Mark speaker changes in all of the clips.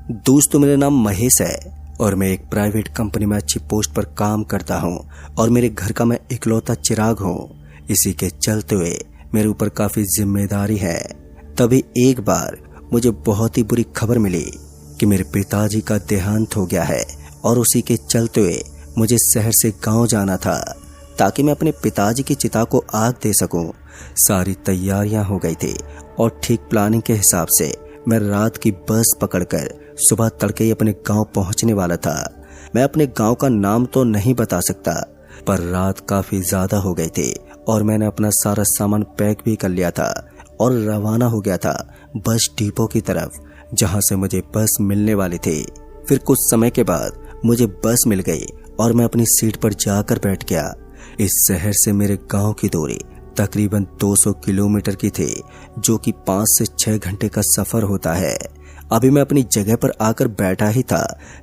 Speaker 1: दोस्तों, मेरा नाम महेश है और मैं एक प्राइवेट कंपनी में अच्छी पोस्ट पर काम करता हूं और मेरे घर का मैं इकलौता चिराग हूं। इसी के चलते हुए मेरे ऊपर काफी जिम्मेदारी है। तभी एक बार मुझे बहुत ही बुरी खबर मिली कि मेरे पिताजी का देहांत हो गया है और उसी के चलते हुए मुझे शहर से गांव जाना था ताकि मैं अपने पिताजी की चिता को आग दे सकूं। सारी तैयारियां हो गई थी और ठीक प्लानिंग के हिसाब से मैं रात की बस पकड़कर सुबह तड़के ही अपने गांव पहुंचने वाला था। मैं अपने गांव का नाम तो नहीं बता सकता, पर रात काफी ज्यादा हो गई थी और मैंने अपना सारा सामान पैक भी कर लिया था और रवाना हो गया था बस डिपो की तरफ, जहां से मुझे बस मिलने वाली थी। फिर कुछ समय के बाद मुझे बस मिल गई और मैं अपनी सीट पर जाकर बैठ गया। इस शहर से मेरे गांव की दूरी तकरीबन 200 किलोमीटर की थी, जो कि 5 से 6 घंटे का सफर होता है। अभी मैं अपनी जगह पर आकर बैठा ही था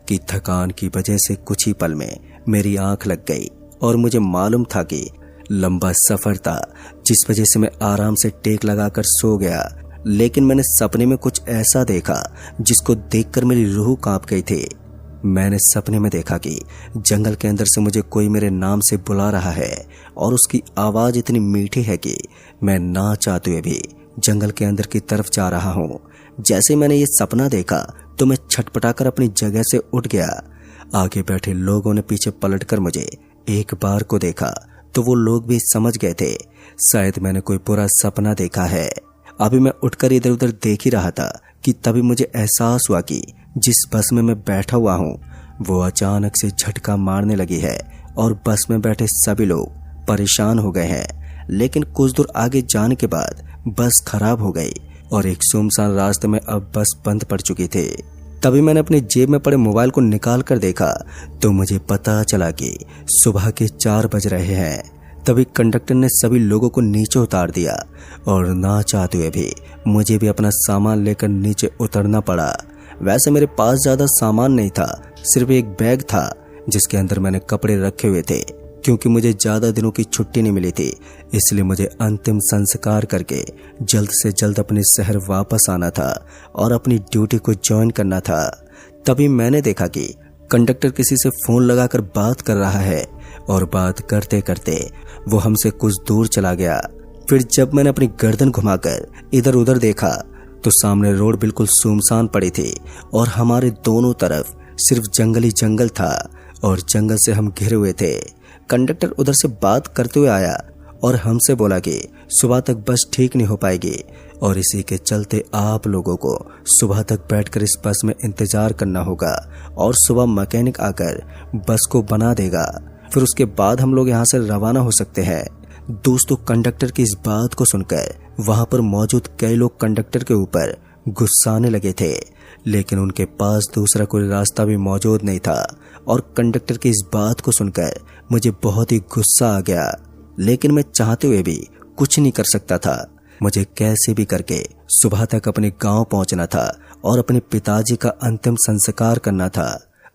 Speaker 1: कि थकान की वजह से कुछ ही पल में मेरी आंख लग गई और मुझे मालूम था कि लंबा सफर था, जिस वजह से मैं आराम से टेक लगाकर सो गया। लेकिन मैंने सपने में कुछ ऐसा देखा जिसको देखकर मेरी रूह कांप गई थी। मैंने सपने में देखा कि जंगल के अंदर से मुझे कोई मेरे नाम से बुला रहा है और उसकी आवाज इतनी मीठी है कि मैं ना चाहते हुए भी जंगल के अंदर की तरफ जा रहा हूँ। जैसे मैंने ये सपना देखा तो मैं छटपटाकर अपनी जगह से उठ गया। आगे बैठे लोगों ने पीछे पलटकर मुझे एक बार को देखा तो वो लोग भी समझ गए थे शायद मैंने कोई बुरा सपना देखा है। अभी मैं उठकर इधर उधर देख ही रहा था कि तभी मुझे एहसास हुआ कि जिस बस में मैं बैठा हुआ हूँ वो अचानक से झटका मारने लगी है और बस में बैठे सभी लोग परेशान हो गए हैं। लेकिन कुछ दूर आगे जाने के बाद बस खराब हो गई और एक सुनसान रास्ते में अब बस बंद पड़ चुकी थी। तभी मैंने अपनी जेब में पड़े मोबाइल को निकाल कर देखा तो मुझे पता चला कि सुबह के 4 बज रहे हैं। तभी कंडक्टर ने सभी लोगों को नीचे उतार दिया और ना चाहते हुए भी मुझे भी अपना सामान लेकर नीचे उतरना पड़ा। वैसे मेरे पास ज्यादा सामान नहीं था, सिर्फ एक बैग था जिसके अंदर मैंने कपड़े रखे हुए थे। क्योंकि मुझे ज्यादा दिनों की छुट्टी नहीं मिली थी, इसलिए मुझे अंतिम संस्कार करके जल्द से जल्द अपने शहर वापस आना था और अपनी ड्यूटी को ज्वाइन करना था। तभी मैंने देखा कि कंडक्टर किसी से फोन लगाकर बात कर रहा है और बात करते करते वो हमसे कुछ दूर चला गया। फिर जब मैंने अपनी गर्दन घुमाकर इधर उधर देखा तो सामने रोड बिल्कुल सुनसान पड़ी थी और हमारे दोनों तरफ सिर्फ जंगल ही जंगल था और जंगल से हम घिरे हुए थे। कंडक्टर उधर से बात करते हुए आया और हमसे बोला कि सुबह तक बस ठीक नहीं हो पाएगी और इसी के चलते आप लोगों को सुबह तक बैठकर इस बस में इंतजार करना होगा और सुबह मैकेनिक आकर बस को बना देगा। फिर उसके बाद हम लोग यहाँ से रवाना हो सकते हैं। दोस्तों, कंडक्टर की इस बात को सुनकर वहां पर मौजूद कई लोग कंडक्टर के ऊपर गुस्साने लगे थे, लेकिन उनके पास दूसरा कोई रास्ता भी मौजूद नहीं था और कंडक्टर की इस बात को सुनकर मुझे बहुत ही गुस्सा आ गया। लेकिन मैं चाहते हुए भी कुछ नहीं कर सकता था। मुझे कैसे भी करके सुबह तक अपने गांव पहुंचना था और अपने पिताजी का अंतिम संस्कार करना था।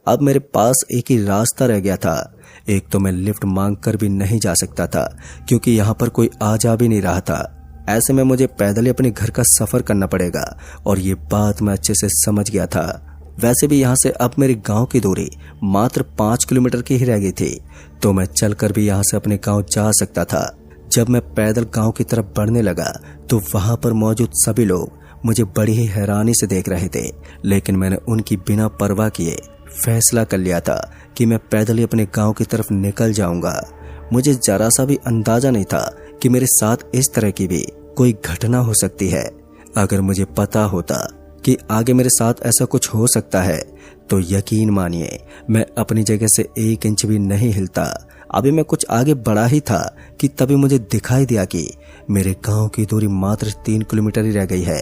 Speaker 1: अब मेरे पास एक ही रास्ता रह गया था। एक तो मैं लिफ्ट मांगकर भी नहीं जा सकता था क्योंकि यहाँ पर कोई आ जा भी नहीं रहा था। ऐसे में मुझे पैदल ही अपने घर का सफर करना पड़ेगा और ये बात मैं अच्छे से समझ गया था। वैसे भी यहाँ से अब मेरे गांव की दूरी मात्र 5 किलोमीटर की ही रह गई थी, तो मैं चलकर भी यहाँ से अपने गांव जा सकता था। जब मैं पैदल गांव की तरफ बढ़ने लगा तो वहां पर मौजूद सभी लोग मुझे बड़ी ही हैरानी से देख रहे थे, लेकिन मैंने उनकी बिना परवाह किए फैसला कर लिया था कि मैं पैदल ही अपने गांव की तरफ निकल जाऊंगा। मुझे जरा सा भी अंदाजा नहीं था कि मेरे साथ इस तरह की भी कोई घटना हो सकती है। अगर मुझे पता होता कि आगे मेरे साथ ऐसा कुछ हो सकता है तो यकीन मानिए मैं अपनी जगह से 1 इंच भी नहीं हिलता। अभी मैं कुछ आगे बढ़ा ही था कि तभी मुझे दिखाई दिया कि मेरे गांव की दूरी मात्र 3 किलोमीटर ही रह गई है।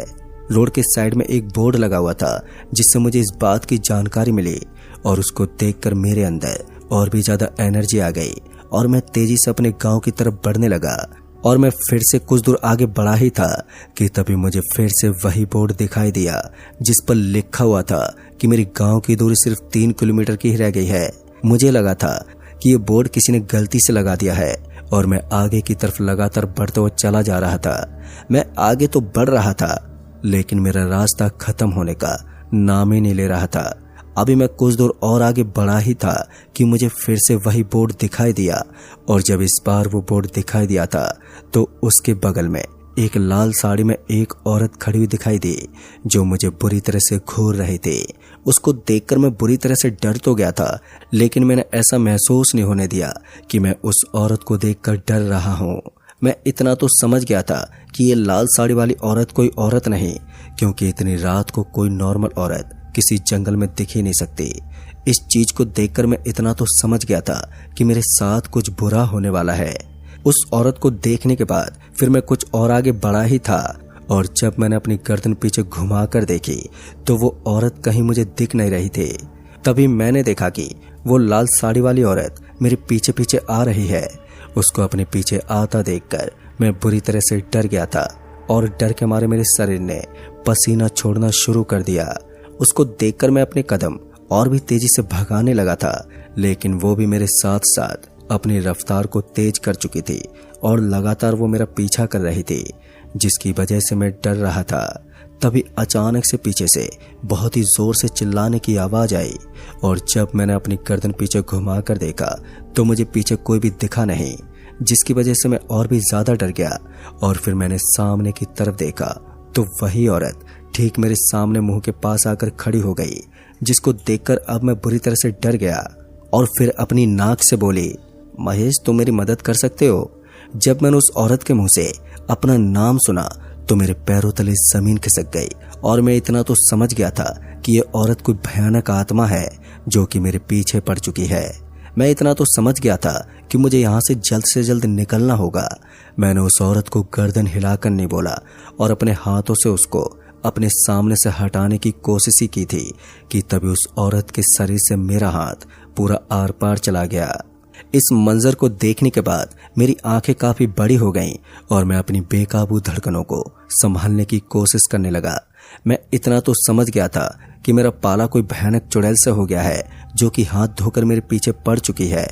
Speaker 1: रोड के साइड में एक बोर्ड लगा हुआ था जिससे मुझे इस बात की जानकारी मिली और उसको देखकर मेरे अंदर और भी ज्यादा एनर्जी आ गई और मैं तेजी से अपने गांव की तरफ बढ़ने लगा। और मैं फिर से कुछ दूर आगे बढ़ा ही था कि तभी मुझे फिर से वही बोर्ड दिखाई दिया जिस पर लिखा हुआ था कि मेरी गांव की दूरी सिर्फ 3 किलोमीटर की ही रह गई है। मुझे लगा था कि ये बोर्ड किसी ने गलती से लगा दिया है और मैं आगे की तरफ लगातार बढ़ते हुए चला जा रहा था। मैं आगे तो बढ़ रहा था लेकिन मेरा रास्ता खत्म होने का नाम ही नहीं ले रहा था। अभी मैं कुछ दूर और आगे बढ़ा ही था कि मुझे फिर से वही बोर्ड दिखाई दिया, और जब इस बार वो बोर्ड दिखाई दिया था तो उसके बगल में एक लाल साड़ी में एक औरत खड़ी हुई दिखाई दी, जो मुझे बुरी तरह से घूर रही थी। उसको देखकर मैं बुरी तरह से डर तो गया था, लेकिन मैंने ऐसा महसूस नहीं होने दिया कि मैं उस औरत को देखकर डर रहा हूँ। मैं इतना तो समझ गया था कि ये लाल साड़ी वाली औरत कोई औरत नहीं, क्योंकि इतनी रात को कोई नॉर्मल औरत किसी जंगल में दिख ही नहीं सकती। इस चीज को देखकर मैं इतना तो समझ गया था कि मेरे साथ कुछ बुरा होने वाला है। उस औरत को देखने के बाद फिर मैं कुछ और आगे बढ़ा ही था, और जब मैंने अपनी गर्दन पीछे घुमाकर देखी तो वो औरत कहीं मुझे दिख नहीं रही थी। तभी मैंने देखा कि वो लाल साड़ी वाली औरत मेरे पीछे पीछे आ रही है। उसको अपने पीछे आता देखकर मैं बुरी तरह से डर गया था, और डर के मारे मेरे शरीर ने पसीना छोड़ना शुरू कर दिया। उसको देखकर मैं अपने कदम और भी तेजी से भगाने लगा था, लेकिन वो भी मेरे साथ साथ अपनी रफ्तार को तेज कर चुकी थी और लगातार वो मेरा पीछा कर रही थी, जिसकी वजह से मैं डर रहा था। तभी अचानक से पीछे से बहुत ही जोर से चिल्लाने की आवाज आई, और जब मैंने अपनी गर्दन पीछे घुमाकर देखा तो मुझे पीछे कोई भी दिखा नहीं, जिसकी वजह से मैं और भी ज्यादा डर गया। और फिर मैंने सामने की तरफ देखा तो वही औरत ठीक मेरे सामने मुंह के पास आकर खड़ी हो गई, जिसको देखकर अब मैं बुरी तरह से डर गया। और फिर अपनी नाक से बोली, महेश तुम मेरी मदद कर सकते हो। जब मैंने उस औरत के मुंह से अपना नाम सुना तो मेरे पैरों तले जमीन खिसक गई, और मैं इतना तो समझ गया था कि ये औरत कोई भयानक आत्मा है जो कि मेरे पीछे पड़ चुकी है। मैं इतना तो समझ गया था कि मुझे यहाँ से जल्द निकलना होगा। मैंने उस औरत को गर्दन हिलाकर नहीं बोला, और अपने हाथों से उसको अपने सामने से हटाने की कोशिश ही की थी कि तभी उस औरत के शरीर से मेरा हाथ पूरा आर पार चला गया। इस मंजर को देखने के बाद मेरी आंखें काफी बड़ी हो गईं, और मैं अपनी बेकाबू धड़कनों को संभालने की कोशिश करने लगा। मैं इतना तो समझ गया था कि मेरा पाला कोई भयानक चुड़ैल से हो गया है, जो कि हाथ धोकर मेरे पीछे पड़ चुकी है।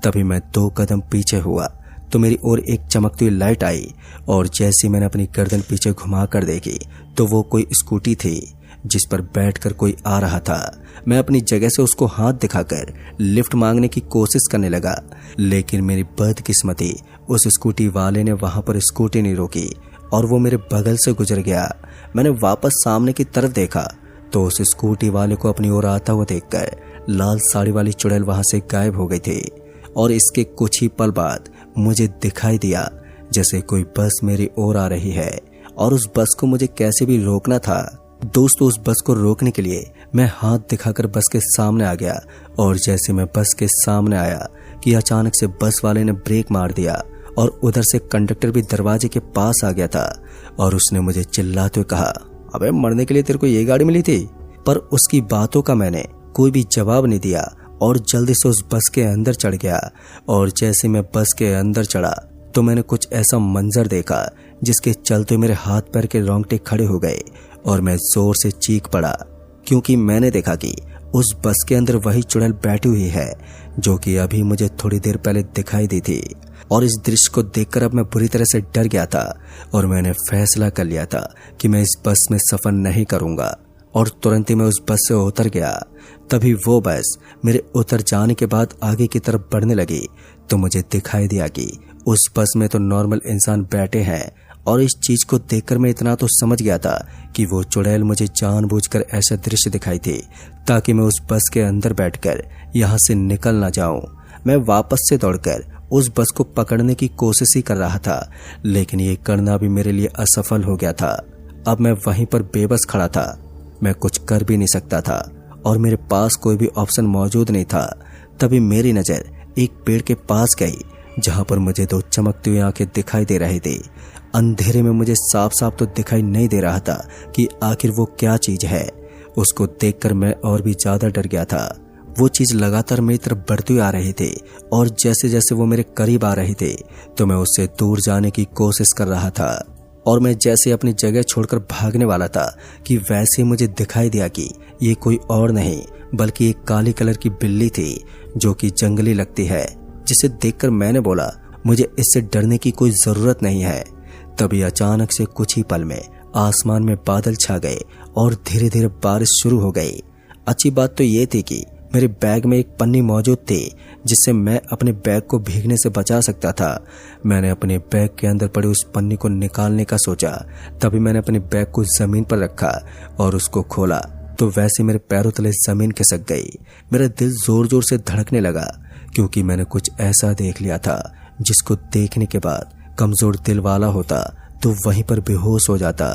Speaker 1: तभी मैं 2 कदम पीछे हुआ तो मेरी ओर एक चमकती हुई लाइट आई, और जैसे मैंने अपनी गर्दन पीछे घुमाकर देखी तो वो कोई स्कूटी थी जिस पर बैठकर कोई आ रहा था। मैं अपनी जगह से उसको हाथ दिखाकर लिफ्ट मांगने की कोशिश करने लगा, लेकिन मेरी बदकिस्मती उस स्कूटी वाले ने वहां पर स्कूटी नहीं रोकी, और वो मेरे बगल से गुजर गया। मैंने वापस सामने की तरफ देखा तो उस स्कूटी वाले को अपनी ओर आता हुआ देखकर लाल साड़ी वाली चुड़ैल वहां से गायब हो गई थी। और इसके कुछ ही पल बाद मुझे दिखाई दिया जैसे कोई बस मेरी ओर आ रही है, और उस बस को मुझे कैसे भी रोकना था। दोस्तों, उस बस को रोकने के लिए मैं हाथ दिखाकर बस के सामने आ गया, और जैसे मैं बस के सामने आया कि अचानक से बस वाले ने ब्रेक मार दिया, और उधर से कंडक्टर भी दरवाजे के पास आ गया था, और उसने मुझे चिल्लाते हुए कहा, अबे मरने के लिए तेरे को ये गाड़ी मिली थी। पर उसकी बातों का मैंने कोई भी जवाब नहीं दिया, और जल्दी से उस बस के अंदर चढ़ गया। और जैसे मैं बस के अंदर चढ़ा तो मैंने कुछ ऐसा मंजर देखा जिसके चलते मेरे हाथ पैर के रोंगटे खड़े हो गए, और मैं जोर से चीख पड़ा, क्योंकि मैंने देखा कि उस बस के अंदर वही चुड़ैल बैठी हुई है जो कि अभी मुझे थोड़ी देर पहले दिखाई दी थी। और इस दृश्य को देखकर अब मैं बुरी तरह से डर गया था, और मैंने फैसला कर लिया था कि मैं इस बस में सफर नहीं करूंगा, और तुरंत ही मैं उस बस से उतर गया। तभी वो बस मेरे उतर जाने के बाद आगे की तरफ बढ़ने लगी तो मुझे दिखाई दिया कि उस बस में तो नॉर्मल इंसान बैठे हैं, और इस चीज को देखकर मैं इतना तो समझ गया था कि वो चुड़ैल मुझे जानबूझकर ऐसा दृश्य दिखाई थी ताकि मैं उस बस के अंदर बैठकर यहाँ से निकल ना जाऊं। मैं वापस से दौड़कर उस बस को पकड़ने की कोशिश ही कर रहा था, लेकिन ये करना भी मेरे लिए असफल हो गया था। अब मैं वहीं पर बेबस खड़ा था, मैं कुछ कर भी नहीं सकता था, और मेरे पास कोई भी ऑप्शन मौजूद नहीं था। तभी मेरी नजर एक पेड़ के पास गई जहां पर मुझे 2 चमकती हुई आंखें दिखाई दे रही थी। अंधेरे में मुझे साफ साफ तो दिखाई नहीं दे रहा था कि आखिर वो क्या चीज है। उसको देखकर मैं और भी ज्यादा डर गया था। वो चीज लगातार मेरी तरफ बढ़ती हुई आ रही थी, और जैसे जैसे वो मेरे करीब आ रही थी तो मैं उससे दूर जाने की कोशिश कर रहा था। और मैं जैसे अपनी जगह छोड़कर भागने वाला था कि वैसे मुझे दिखाई दिया कि ये कोई और नहीं बल्कि एक काली कलर की बिल्ली थी जो कि जंगली लगती है, जिसे देखकर मैंने बोला, मुझे इससे डरने की कोई जरूरत नहीं है। तभी अचानक से कुछ ही पल में आसमान में बादल छा गए और धीरे धीरे बारिश शुरू हो गई। अच्छी बात तो ये थी कि मेरे बैग में एक पन्नी मौजूद थी जिससे मैं अपने बैग को भीगने से बचा सकता था। मैंने अपने बैग के अंदर पड़ी उस पन्नी को निकालने का सोचा। तभी मैंने अपने बैग को जमीन पर रखा और उसको खोला तो वैसे मेरे पैरों तले जमीन खिसक गई। मेरा दिल जोर जोर से धड़कने लगा क्योंकि मैंने कुछ ऐसा देख लिया था जिसको देखने के बाद कमजोर दिल वाला होता तो वहीं पर बेहोश हो जाता,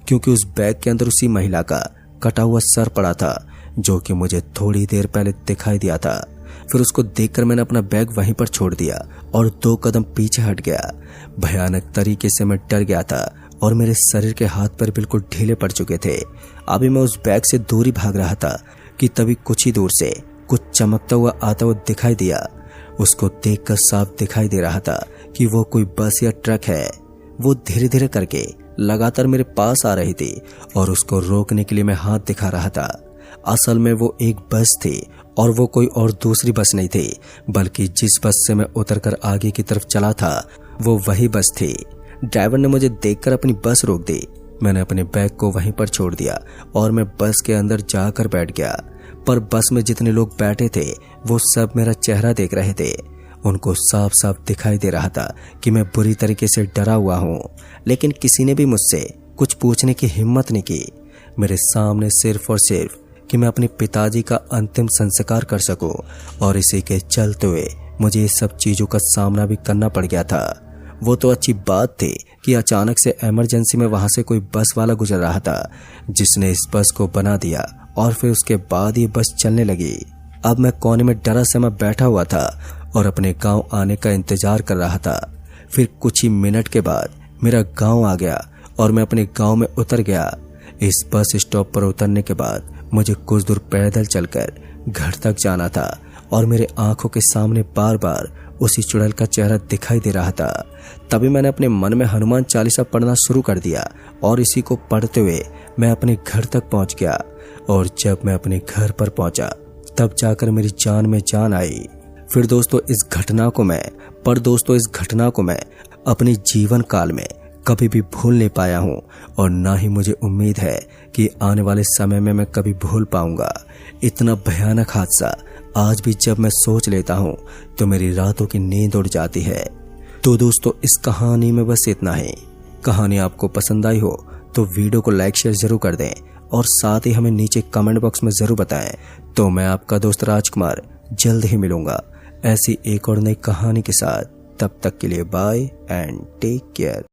Speaker 1: क्योंकि उस बैग के अंदर उसी महिला का कटा हुआ सर पड़ा था जो कि मुझे थोड़ी देर पहले दिखाई दिया था। फिर उसको देखकर मैंने अपना बैग वहीं पर छोड़ दिया और 2 कदम पीछे हट गया। भयानक तरीके से मैं डर गया था और मेरे शरीर के हाथ पैर बिल्कुल ढीले पड़ चुके थे। अभी मैं उस बैग से दूर ही भाग रहा था कि तभी कुछ ही दूर से कुछ चमकता हुआ आता हुआ दिखाई दिया। उसको देखकर साफ दिखाई दे रहा था कि वो कोई बस या ट्रक है। वो धीरे धीरे करके लगातार मेरे पास आ रही थी और उसको रोकने के लिए मैं हाथ दिखा रहा था। असल में वो एक बस थी और वो कोई और दूसरी बस नहीं थी, बल्कि जिस बस से मैं उतरकर आगे की तरफ चला था वो वही बस थी। ड्राइवर ने मुझे देखकर अपनी बस रोक दी। मैंने अपने बैग को वहीं पर छोड़ दिया और मैं बस के अंदर जाकर बैठ गया। पर बस में जितने लोग बैठे थे वो सब मेरा चेहरा देख रहे थे। उनको साफ साफ दिखाई दे रहा था कि मैं बुरी तरीके से डरा हुआ हूँ, लेकिन किसी ने भी मुझसे कुछ पूछने की हिम्मत नहीं की। मेरे सामने सिर्फ और सिर्फ कि मैं अपने पिताजी का अंतिम संस्कार कर सकूं, और इसी के चलते हुए मुझे इस सब चीजों का सामना भी करना पड़ गया था। वो तो अच्छी बात थी कि अचानक से इमरजेंसी में वहां से कोई बस वाला गुजर रहा था जिसने इस बस को बना दिया और फिर उसके बाद ये बस चलने लगी। अब मैं कोने में डरा समा बैठा हुआ था और अपने गांव आने का इंतजार कर रहा था। फिर कुछ ही मिनट के बाद मेरा गांव आ गया और मैं अपने गांव में उतर गया। इस बस स्टॉप पर उतरने के बाद मुझे कुछ दूर पैदल चलकर घर तक जाना था और मेरे आंखों के सामने बार बार उसी चुड़ैल का चेहरा दिखाई दे रहा था। तभी मैंने अपने मन में हनुमान चालीसा पढ़ना शुरू कर दिया और इसी को पढ़ते हुए मैं अपने घर तक पहुंच गया। और जब मैं अपने घर पर पहुंचा तब जाकर मेरी जान में जान आई। फिर दोस्तों इस घटना को मैं अपने जीवन काल में कभी भी भूल नहीं पाया हूँ और ना ही मुझे उम्मीद है कि आने वाले समय में मैं कभी भूल पाऊंगा। इतना भयानक हादसा आज भी जब मैं सोच लेता हूँ तो मेरी रातों की नींद उड़ जाती है। तो दोस्तों इस कहानी में बस इतना ही। कहानी आपको पसंद आई हो तो वीडियो को लाइक शेयर जरूर कर दें और साथ ही हमें नीचे कमेंट बॉक्स में जरूर बताएं। तो मैं आपका दोस्त राजकुमार जल्द ही मिलूंगा ऐसी एक और नई कहानी के साथ। तब तक के लिए बाय एंड टेक केयर।